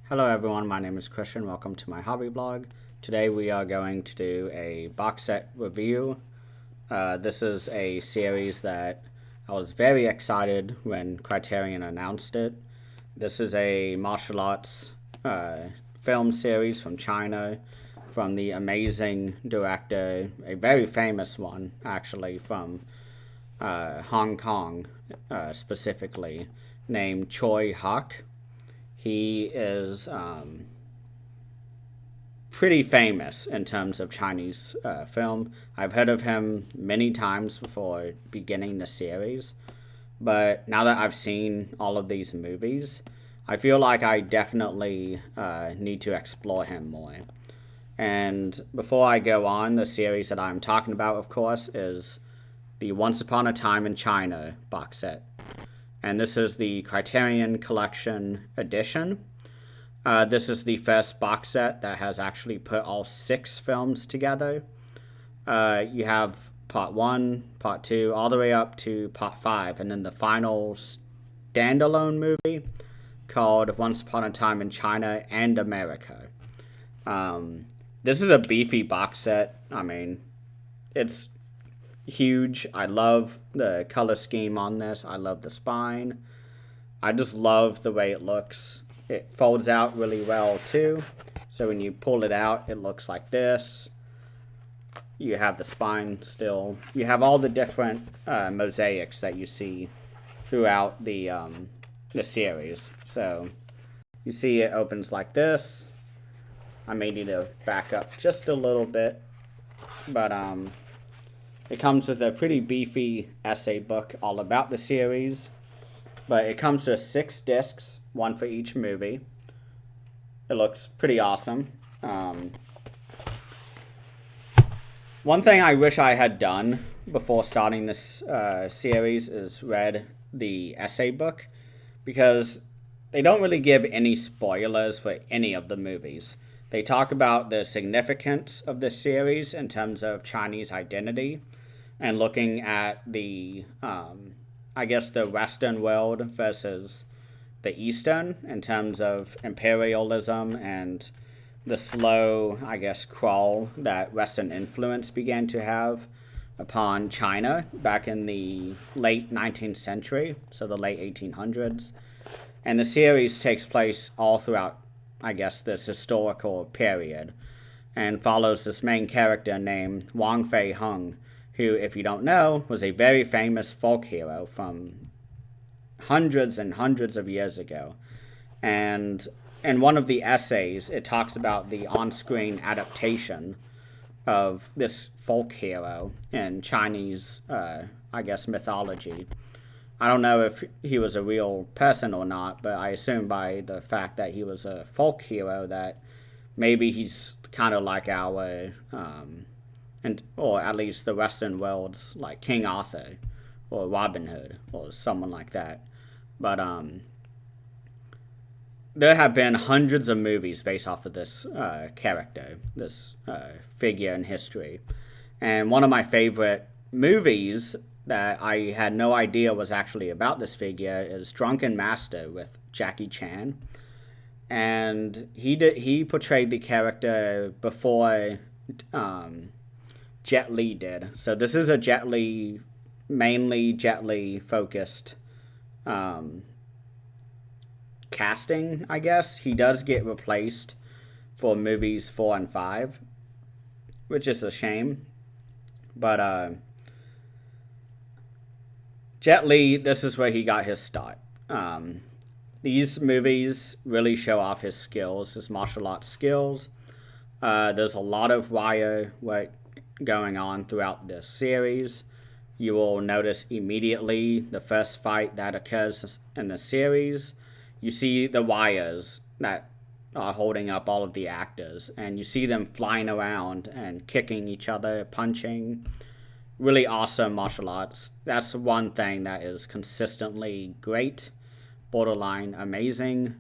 Hello everyone, my name is Christian. Welcome to my hobby blog. Today we are going to do a box set review. This is a series that I was very excited when Criterion announced it. This is a martial arts film series from China, from the amazing director, a very famous one actually, from Hong Kong specifically, named Choi Hak. He is pretty famous in terms of Chinese film. I've heard of him many times before beginning the series, but now that I've seen all of these movies, I feel like I definitely need to explore him more. And before I go on, the series that I'm talking about, of course, is the Once Upon a Time in China box set. And this is the Criterion Collection edition. This is the first box set that has actually put all 6 films together. You have part 1, part 2, all the way up to part 5, and then the final standalone movie called Once Upon a Time in China and America. This is a beefy box set. I mean, it's huge. I love the color scheme on this. I love the spine. I just love the way it looks. It folds out really well too. So when you pull it out, it looks like this. You have the spine still. You have all the different mosaics that you see throughout the series. So you see it opens like this. I may need to back up just a little bit, but it comes with a pretty beefy essay book all about the series, but it comes with 6 discs, 1 for each movie. It looks pretty awesome. One thing I wish I had done before starting this series is read the essay book, because they don't really give any spoilers for any of the movies. They talk about the significance of this series in terms of Chinese identity, and looking at the, I guess, the Western world versus the Eastern in terms of imperialism and the slow, I guess, crawl that Western influence began to have upon China back in the late 19th century, so the late 1800s. And the series takes place all throughout, I guess, this historical period, and follows this main character named Wang Fei Hung, who, if you don't know, was a very famous folk hero from hundreds and hundreds of years ago. And in one of the essays, it talks about the on-screen adaptation of this folk hero in Chinese, I guess, mythology. I don't know if he was a real person or not, but I assume by the fact that he was a folk hero that maybe he's kind of like our or at least the Western world's like King Arthur or Robin Hood or someone like that. But there have been hundreds of movies based off of this character, this figure in history. And one of my favorite movies that I had no idea was actually about this figure is Drunken Master with Jackie Chan. And he portrayed the character before Jet Li did. So this is a mainly Jet Li focused casting, I guess. He does get replaced for movies 4 and 5, which is a shame. But Jet Li, this is where he got his start. These movies really show off his skills, his martial arts skills. There's a lot of wire work going on throughout this series. You will notice immediately the first fight that occurs in the series. You see the wires that are holding up all of the actors, and you see them flying around and kicking each other, punching. Really awesome martial arts. That's one thing that is consistently great, borderline amazing,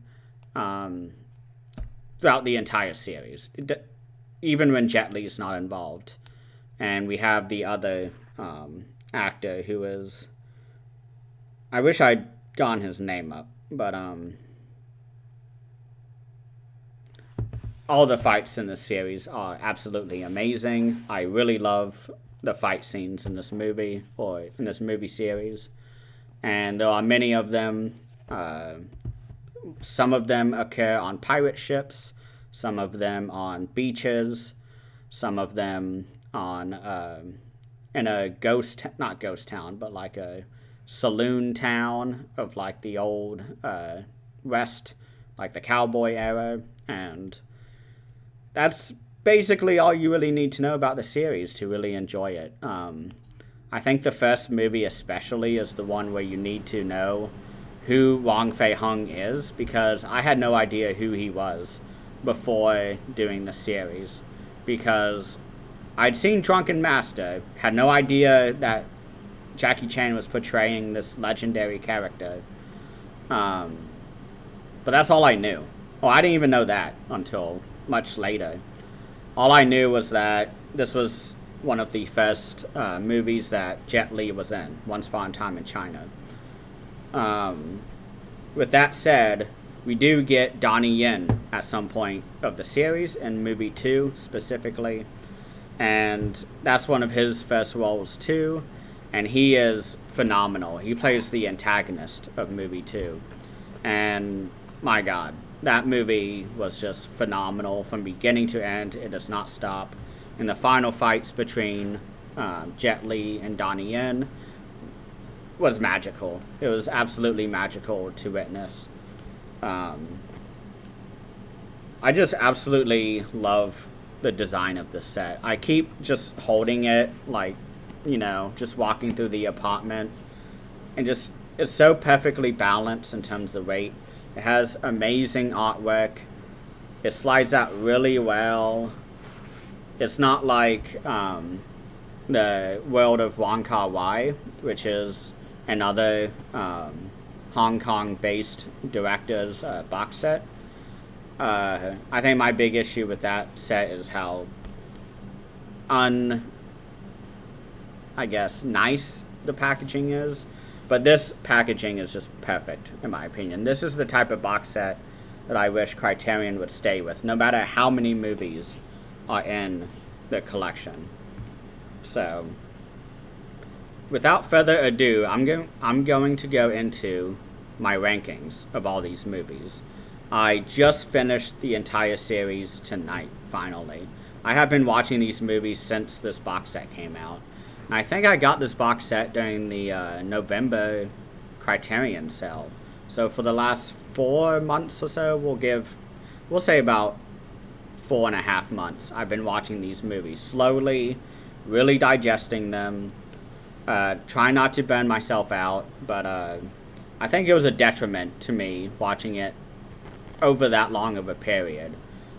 throughout the entire series, even when Jet Li is not involved. And we have the other actor who is, I wish I'd gotten his name up, but all the fights in this series are absolutely amazing. I really love the fight scenes in this movie or in this movie series, and there are many of them. Some of them occur on pirate ships, some of them on beaches, some of them on in a not ghost town, but like a saloon town of like the old West, like the cowboy era, and that's basically all you really need to know about the series to really enjoy it. I think the first movie especially is the one where you need to know who Wang Fei Hung is, because I had no idea who he was before doing the series, because I'd seen Drunken Master, had no idea that Jackie Chan was portraying this legendary character. But that's all I knew. Well, I didn't even know that until much later. All I knew was that this was one of the first movies that Jet Li was in, Once Upon a Time in China. With that said, we do get Donnie Yen at some point of the series, in movie 2 specifically, and that's one of his first roles too, and he is phenomenal. He plays the antagonist of movie 2, and my god, that movie was just phenomenal from beginning to end. It does not stop, and the final fights between Jet Li and Donnie Yen was magical. It was absolutely magical to witness. I just absolutely love the design of this set. I keep just holding it, like, just walking through the apartment, and just, it's so perfectly balanced in terms of weight. It has amazing artwork. It slides out really well. It's not like the world of Wong Kar-wai, which is another Hong Kong-based director's box set. I think my big issue with that set is how nice the packaging is. But this packaging is just perfect, in my opinion. This is the type of box set that I wish Criterion would stay with, no matter how many movies are in the collection. So, without further ado, I'm going to go into my rankings of all these movies. I just finished the entire series tonight, finally. I have been watching these movies since this box set came out. And I think I got this box set during the November Criterion sale. So for the last 4 months or so, we'll say about 4.5 months, I've been watching these movies slowly, really digesting them, trying not to burn myself out, but I think it was a detriment to me watching it over that long of a period,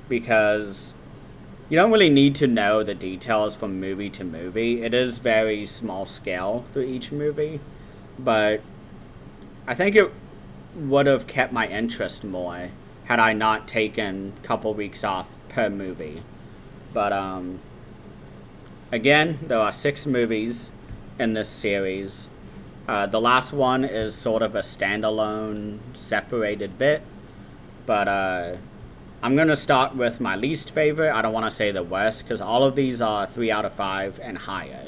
because you don't really need to know the details from movie to movie. It is very small scale through each movie, but I think it would have kept my interest more had I not taken a couple weeks off per movie. But again, there are 6 movies in this series. The last one is sort of a standalone, separated bit, but I'm going to start with my least favorite. I don't want to say the worst, because all of these are 3 out of 5 and higher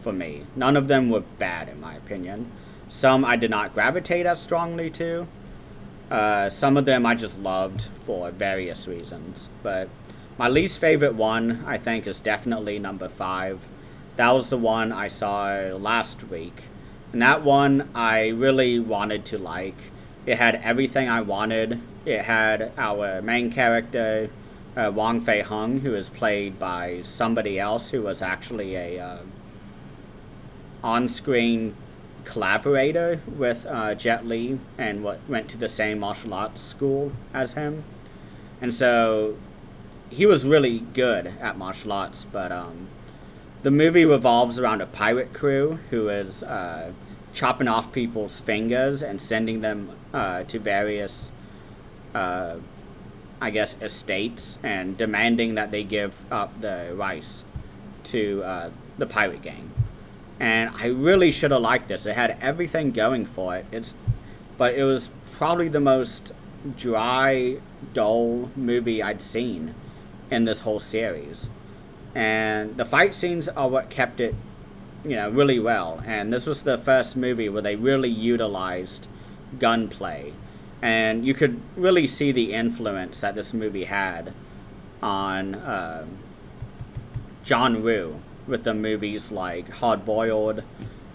for me. None of them were bad, in my opinion. Some I did not gravitate as strongly to. Some of them I just loved for various reasons. But my least favorite one, I think, is definitely number 5. That was the one I saw last week. And that one I really wanted to like. It had everything I wanted. It had our main character, Wang Fei Hung, who is played by somebody else who was actually a on-screen collaborator with Jet Li and went to the same martial arts school as him. And so he was really good at martial arts, but the movie revolves around a pirate crew who is chopping off people's fingers and sending them to various estates, and demanding that they give up the rice to the pirate gang. And I really should have liked this. It had everything going for it. But it was probably the most dry, dull movie I'd seen in this whole series. And the fight scenes are what kept it, really well. And this was the first movie where they really utilized gunplay. And you could really see the influence that this movie had on John Woo with the movies like Hard Boiled,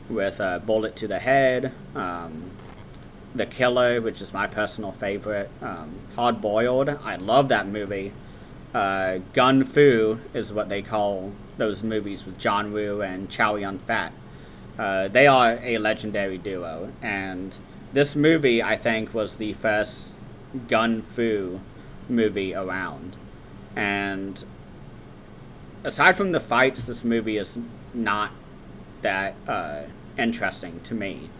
with Bullet to the Head, The Killer, which is my personal favorite. Hard Boiled, I love that movie. Gun Fu is what they call those movies with John Woo and Chow Yun-fat. They are a legendary duo, and this movie, I think, was the first Gun Fu movie around. And aside from the fights, this movie is not that interesting to me.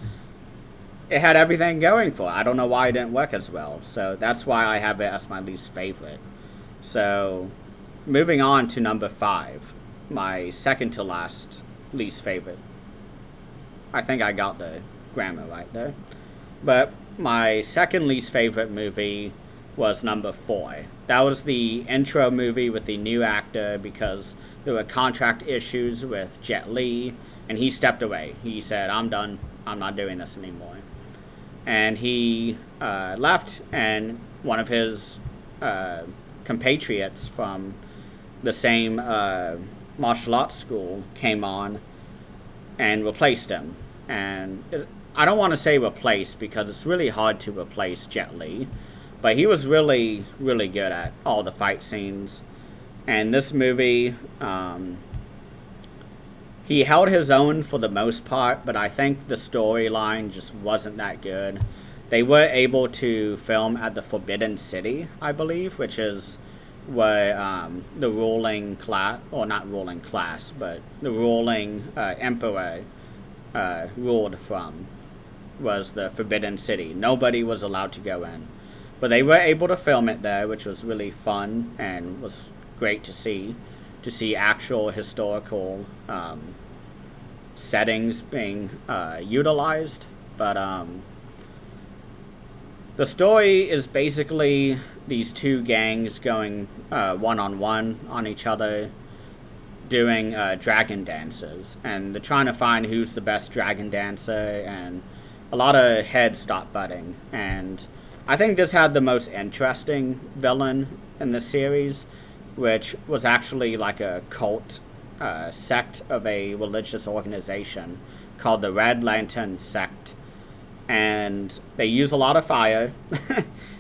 It had everything going for it. I don't know why it didn't work as well. So that's why I have it as my least favorite. So moving on to number 5, my second to last least favorite. I think I got the grammar right there. But my second least favorite movie was number 4. That was the intro movie with the new actor because there were contract issues with Jet Li, and he stepped away. He said, I'm done. I'm not doing this anymore. And he left, and one of his compatriots from the same martial arts school came on and replaced him. And I don't want to say replace because it's really hard to replace Jet Li, but he was really, really good at all the fight scenes. And this movie, he held his own for the most part, but I think the storyline just wasn't that good. They were able to film at the Forbidden City, I believe, which is where the ruling class, or not ruling class, but the ruling emperor ruled from, was the Forbidden City. Nobody was allowed to go in. But they were able to film it there, which was really fun and was great to see actual historical settings being utilized. But the story is basically these two gangs going one-on-one on each other, doing dragon dances, and they're trying to find who's the best dragon dancer, and a lot of heads stop butting. And I think this had the most interesting villain in the series, which was actually like a cult sect of a religious organization called the Red Lantern Sect. And they use a lot of fire.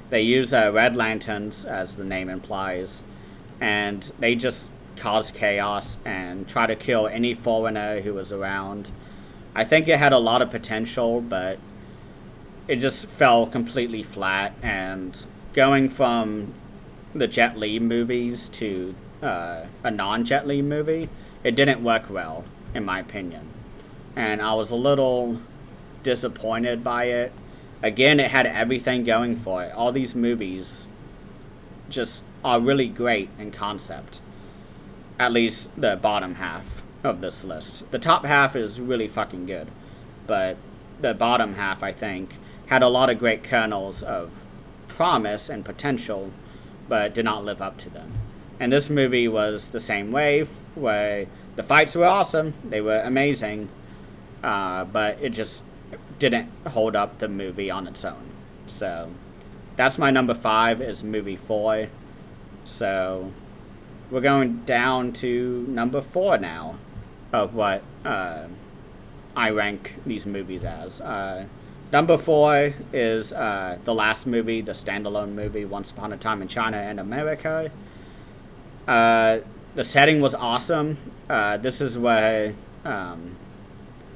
They use red lanterns, as the name implies, and they just cause chaos and try to kill any foreigner who was around. I think it had a lot of potential, but it just fell completely flat. And going from the Jet Li movies to a non-Jet Li movie, it didn't work well, in my opinion. And I was a little disappointed by it. Again, it had everything going for it. All these movies just are really great in concept. At least the bottom half of this list. The top half is really fucking good, but the bottom half, I think, had a lot of great kernels of promise and potential, but did not live up to them. And this movie was the same way, where the fights were awesome, they were amazing, but it just didn't hold up the movie on its own. So that's my number 5, is movie 4. So we're going down to number 4 now of what I rank these movies as. Number 4 is the last movie, the standalone movie, Once Upon a Time in China and America. The setting was awesome. This is where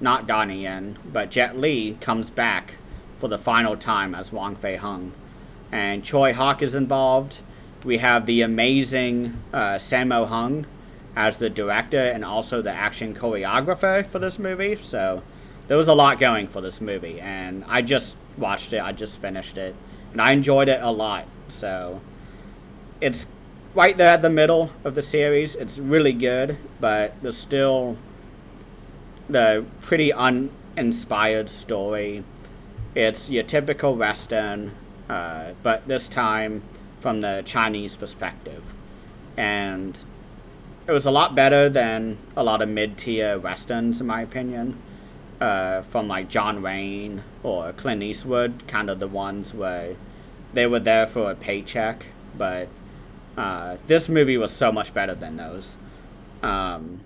not Donnie Yen, but Jet Li comes back for the final time as Wong Fei Hung. And Choi Hawk is involved. We have the amazing Sammo Hung as the director and also the action choreographer for this movie. So there was a lot going for this movie, and I just watched it, I just finished it, and I enjoyed it a lot. So it's right there at the middle of the series. It's really good, but there's still the pretty uninspired story. It's your typical Western, but this time from the Chinese perspective. and it was a lot better than a lot of mid-tier westerns, in my opinion. From like John Wayne or Clint Eastwood, kind of the ones where they were there for a paycheck, but this movie was so much better than those. Um,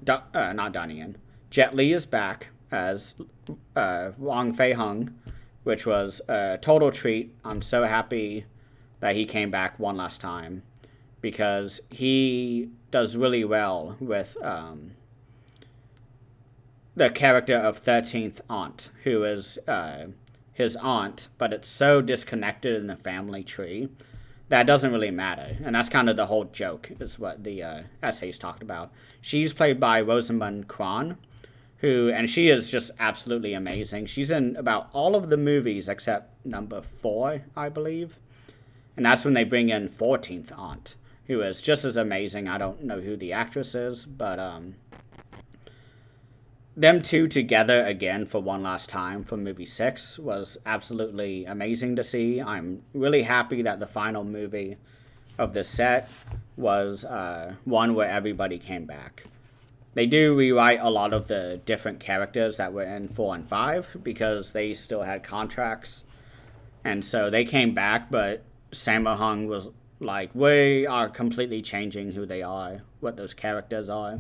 Not Donnie Jet Li is back as Wong Fei Hung, which was a total treat. I'm so happy that he came back one last time because he does really well with the character of 13th Aunt, who is his aunt, but it's so disconnected in the family tree that doesn't really matter. And that's kind of the whole joke, is what the essays talked about. She's played by Rosamund Kwan, and she is just absolutely amazing. She's in about all of the movies except number 4, I believe. And that's when they bring in 14th Aunt, who is just as amazing. I don't know who the actress is, but them two together again for one last time for movie 6 was absolutely amazing to see. I'm really happy that the final movie of this set was one where everybody came back. They do rewrite a lot of the different characters that were in 4 and 5 because they still had contracts. And so they came back, but Sammo Hung was like, we are completely changing who they are, what those characters are.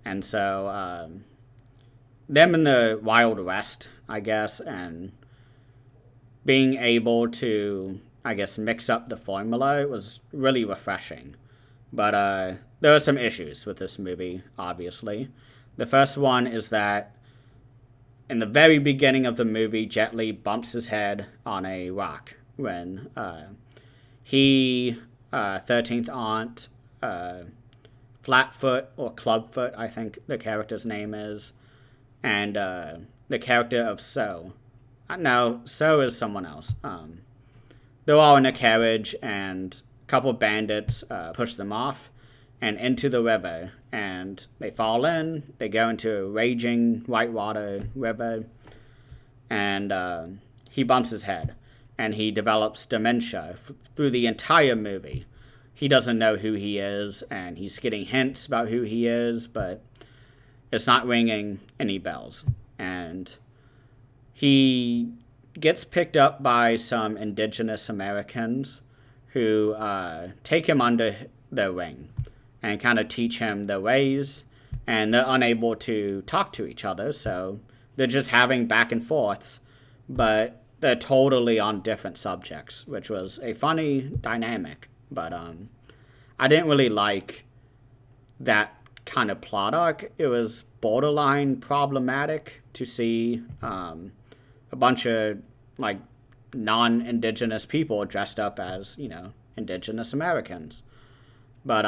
And so them in the Wild West, I guess, and being able to, I guess, mix up the formula was really refreshing. But there are some issues with this movie, obviously. The first one is that in the very beginning of the movie, Jet Li bumps his head on a rock when 13th Aunt, Flatfoot, or Clubfoot, I think the character's name is, and the character of So. No, So is someone else. They're all in a carriage, and a couple bandits push them off and into the river, and they fall in. They go into a raging whitewater river, and he bumps his head, and he develops dementia through the entire movie. He doesn't know who he is, and he's getting hints about who he is, but it's not ringing any bells. And he gets picked up by some indigenous Americans who take him under their wing and kind of teach him their ways, and they're unable to talk to each other, so they're just having back and forths, but they're totally on different subjects, which was a funny dynamic. But I didn't really like that kind of plot arc. It was borderline problematic to see a bunch of like non-indigenous people dressed up as, indigenous Americans. But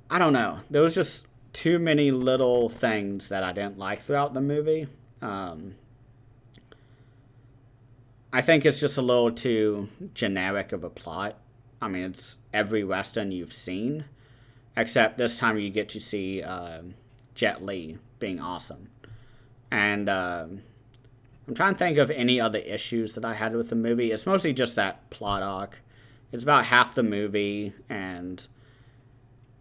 I don't know. There was just too many little things that I didn't like throughout the movie. I think it's just a little too generic of a plot. I mean, it's every Western you've seen, except this time you get to see Jet Li being awesome. And I'm trying to think of any other issues that I had with the movie. It's mostly just that plot arc. It's about half the movie, and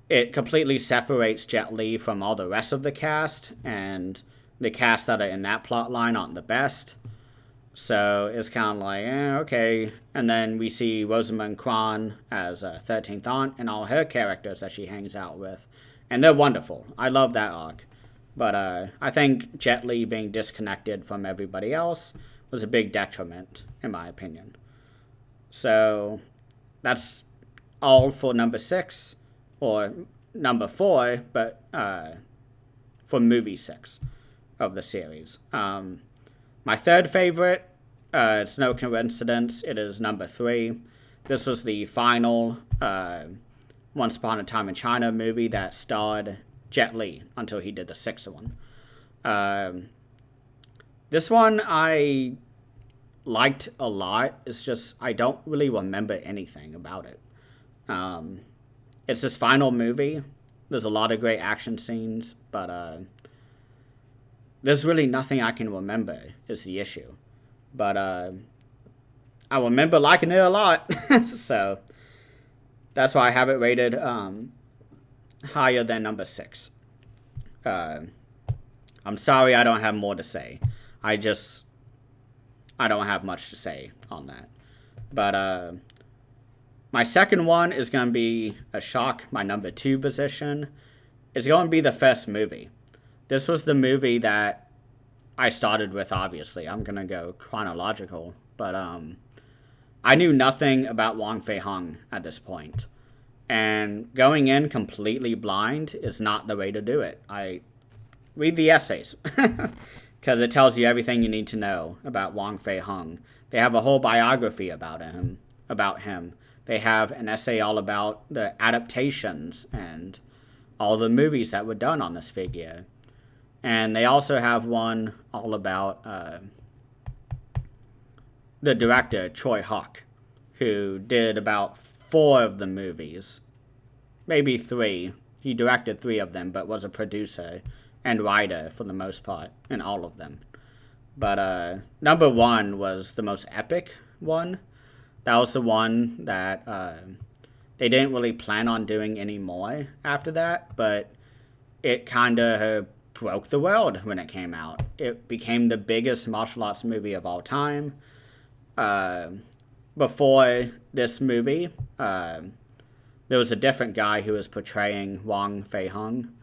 it completely separates Jet Li from all the rest of the cast, and the cast that are in that plot line aren't the best. So it's kind of like, okay. And then we see Rosamund Kwan as 13th Aunt and all her characters that she hangs out with. And they're wonderful. I love that arc. But I think Jet Li being disconnected from everybody else was a big detriment, in my opinion. So that's all for number 6, or number 4, but for movie 6 of the series. My third favorite, it's no coincidence, it is number 3. This was the final Once Upon a Time in China movie that starred Jet Li until he did the 6th one. This one I liked a lot. It's just I don't really remember anything about it. It's this final movie. There's a lot of great action scenes, but there's really nothing I can remember is the issue. But I remember liking it a lot. So That's why I have it rated higher than number 6. Uh, I'm sorry I don't have more to say. I just I don't have much to say on that. But my second one is going to be a shock. My number 2 position is going to be the first movie. This was the movie that I started with, obviously. I'm going to go chronological. But I knew nothing about Wong Fei-hung at this point. And going in completely blind is not the way to do it. I read the essays because it tells you everything you need to know about Wong Fei-hung. They have a whole biography about him. They have an essay all about the adaptations and all the movies that were done on this figure. And they also have one all about the director, Choi Hawk, who did about 4 of the movies. Maybe 3. He directed 3 of them, but was a producer and writer for the most part in all of them. But number 1 was the most epic one. That was the one that they didn't really plan on doing any more after that, but it kind of broke the world when it came out. It became the biggest martial arts movie of all time. Before this movie, there was a different guy who was portraying Wong Fei-hung,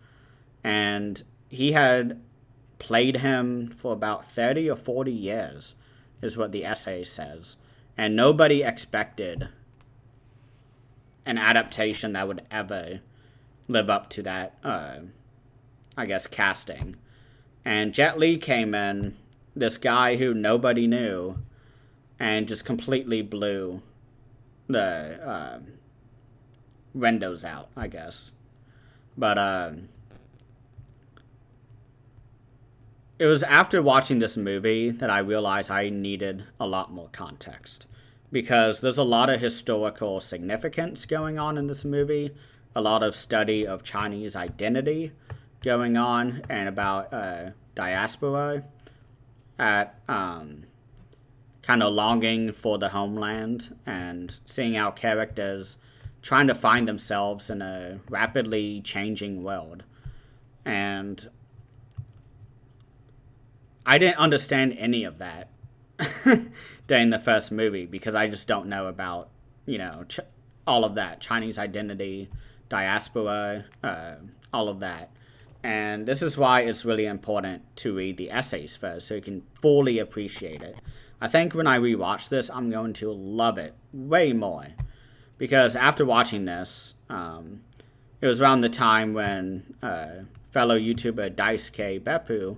and he had played him for about 30 or 40 years, is what the essay says. And nobody expected an adaptation that would ever live up to that, casting. And Jet Li came in, this guy who nobody knew, and just completely blew the windows out, I guess. But it was after watching this movie that I realized I needed a lot more context, because there's a lot of historical significance going on in this movie, a lot of study of Chinese identity going on, and about diaspora at kind of longing for the homeland and seeing our characters trying to find themselves in a rapidly changing world. And I didn't understand any of that during the first movie, because I just don't know about, all of that. Chinese identity, diaspora, all of that. And this is why it's really important to read the essays first so you can fully appreciate it. I think when I rewatch this, I'm going to love it way more. Because after watching this, it was around the time when fellow YouTuber Daisuke Beppu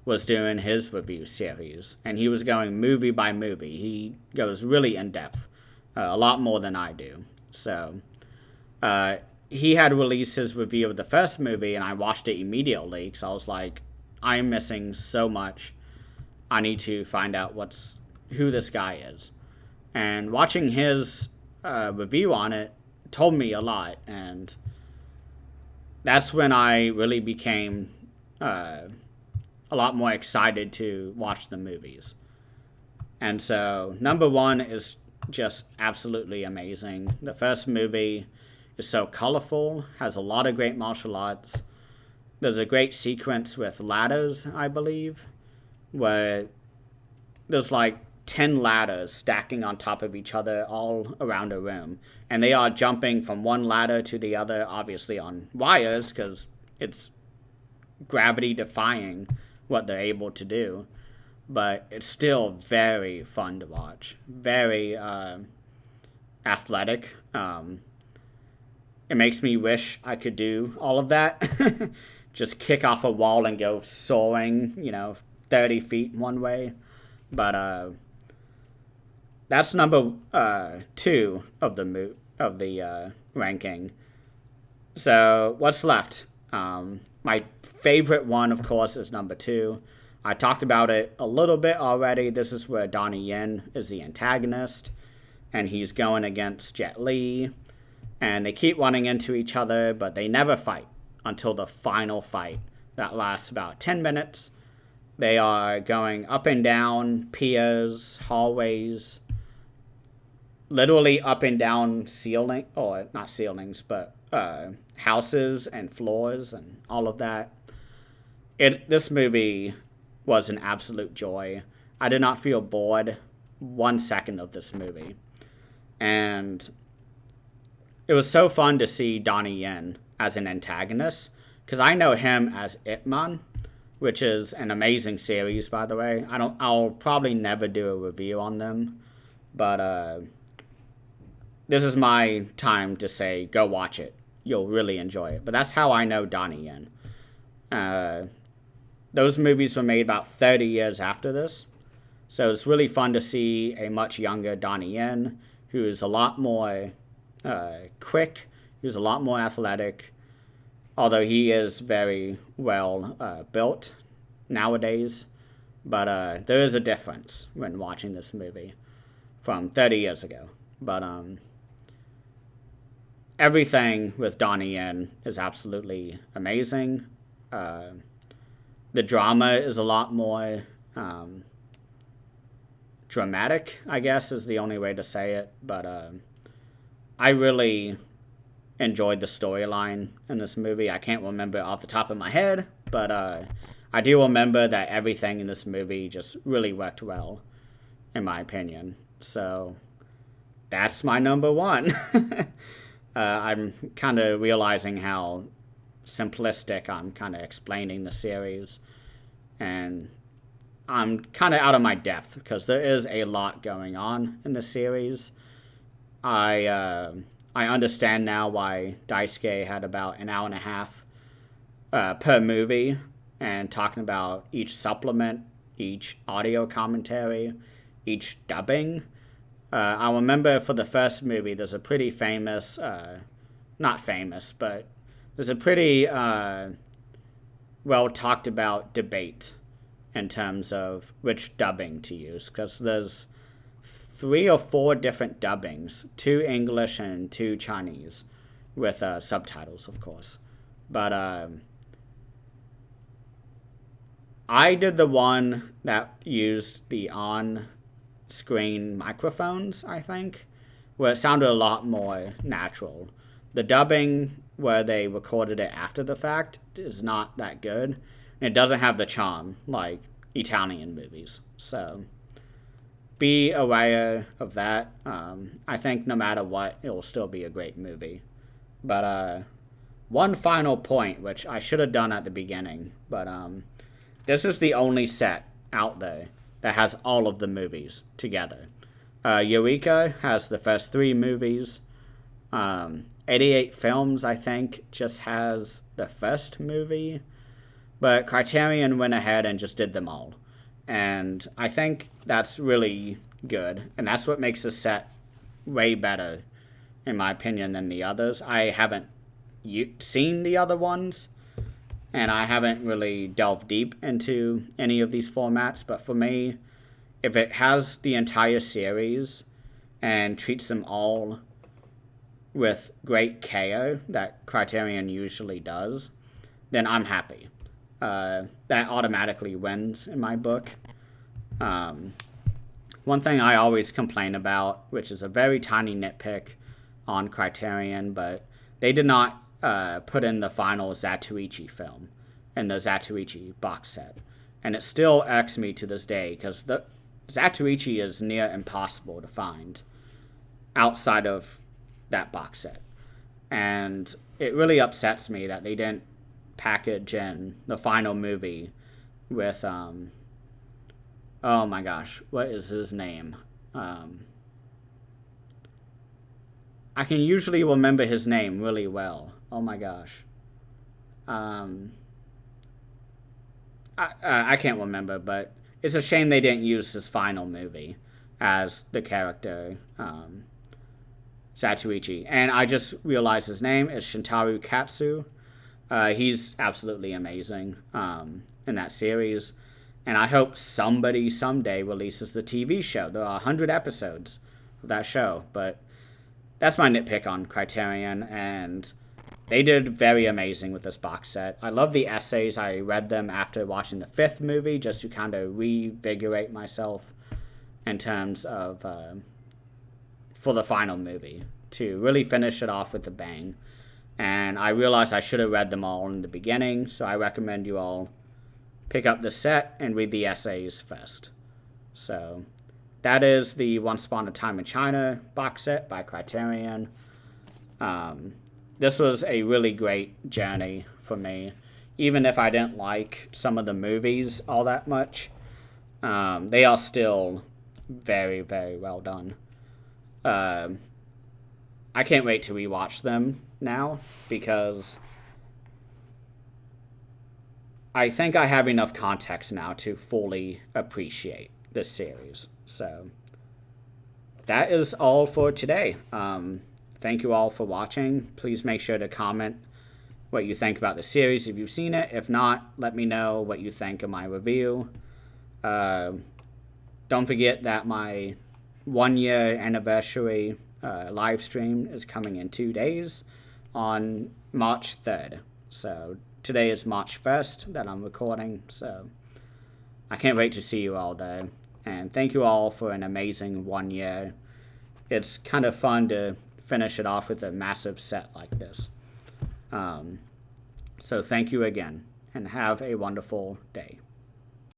was doing his review series, and he was going movie by movie. He goes really in depth, a lot more than I do. So he had released his review of the first movie, and I watched it immediately because I was like, I'm missing so much. I need to find out who this guy is. And watching his review on it told me a lot, and that's when I really became a lot more excited to watch the movies. And so number 1 is just absolutely amazing. The first movie is so colorful, has a lot of great martial arts. There's a great sequence with ladders, I believe, where there's like 10 ladders stacking on top of each other all around a room. And they are jumping from one ladder to the other, obviously on wires, because it's gravity defying what they're able to do. But it's still very fun to watch. Very athletic. It makes me wish I could do all of that. Just kick off a wall and go soaring, 30 feet one way. But that's number 2 of the ranking. So what's left? My favorite one, of course, is number 2. I talked about it a little bit already. This is where Donnie Yen is the antagonist, and he's going against Jet Li, and they keep running into each other, but they never fight until the final fight that lasts about 10 minutes. They are going up and down piers, hallways, literally up and down ceiling, or not ceilings, but houses and floors and all of that. This movie was an absolute joy. I did not feel bored 1 second of this movie, and it was so fun to see Donnie Yen as an antagonist because I know him as Ip Man, which is an amazing series, by the way. I'll probably never do a review on them, but this is my time to say go watch it. You'll really enjoy it. But that's how I know Donnie Yen. Those movies were made about 30 years after this, so it's really fun to see a much younger Donnie Yen who is a lot more quick, who's a lot more athletic, although he is very well built nowadays. But there is a difference when watching this movie from 30 years ago. But everything with Donnie Yen is absolutely amazing. The drama is a lot more dramatic, I guess, is the only way to say it. But I really enjoyed the storyline in this movie. I can't remember off the top of my head, but I do remember that everything in this movie just really worked well, in my opinion. So that's my number one. I'm kind of realizing how simplistic I'm kind of explaining the series, and I'm kind of out of my depth because there is a lot going on in the series. I understand now why Daisuke had about an hour and a half per movie, and talking about each supplement, each audio commentary, each dubbing. I remember for the first movie, there's a pretty famous, not famous, but there's a pretty well talked about debate in terms of which dubbing to use, because there's 3 or 4 different dubbings, 2 English and 2 Chinese, with subtitles, of course. But I did the one that used the on-screen microphones, I think, where it sounded a lot more natural. The dubbing where they recorded it after the fact is not that good, and it doesn't have the charm like Italian movies. So be aware of that. I think no matter what, it will still be a great movie. But one final point, which I should have done at the beginning, but this is the only set out there that has all of the movies together. Eureka has the first 3 movies. 88 Films, I think, just has the first movie. But Criterion went ahead and just did them all. And I think that's really good. And that's what makes the set way better, in my opinion, than the others. I haven't seen the other ones, and I haven't really delved deep into any of these formats. But for me, if it has the entire series and treats them all with great care that Criterion usually does, then I'm happy. That automatically wins in my book. One thing I always complain about, which is a very tiny nitpick on Criterion, but they did not put in the final Zatoichi film in the Zatoichi box set. And it still irks me to this day because the Zatoichi is near impossible to find outside of that box set. And it really upsets me that they didn't package in the final movie with oh my gosh, what is his name? I can usually remember his name really well. Oh my gosh. I can't remember, but it's a shame they didn't use his final movie as the character Zatoichi. And I just realized his name is Shintaro Katsu. He's absolutely amazing in that series. And I hope somebody someday releases the TV show. There are 100 episodes of that show. But that's my nitpick on Criterion. And they did very amazing with this box set. I love the essays. I read them after watching the 5th movie just to kind of revigorate myself in terms of for the final movie to really finish it off with a bang. And I realized I should have read them all in the beginning, so I recommend you all pick up the set and read the essays first. So that is the Once Upon a Time in China box set by Criterion. This was a really great journey for me. Even if I didn't like some of the movies all that much, they are still very, very well done. I can't wait to rewatch them now because I think I have enough context now to fully appreciate this series. So that is all for today. Thank you all for watching. Please make sure to comment what you think about the series if you've seen it. If not, let me know what you think of my review. Don't forget that my 1-year anniversary live stream is coming in 2 days on March 3rd. So today is March 1st that I'm recording. So I can't wait to see you all there. And thank you all for an amazing 1 year. It's kind of fun to finish it off with a massive set like this. So thank you again, and have a wonderful day.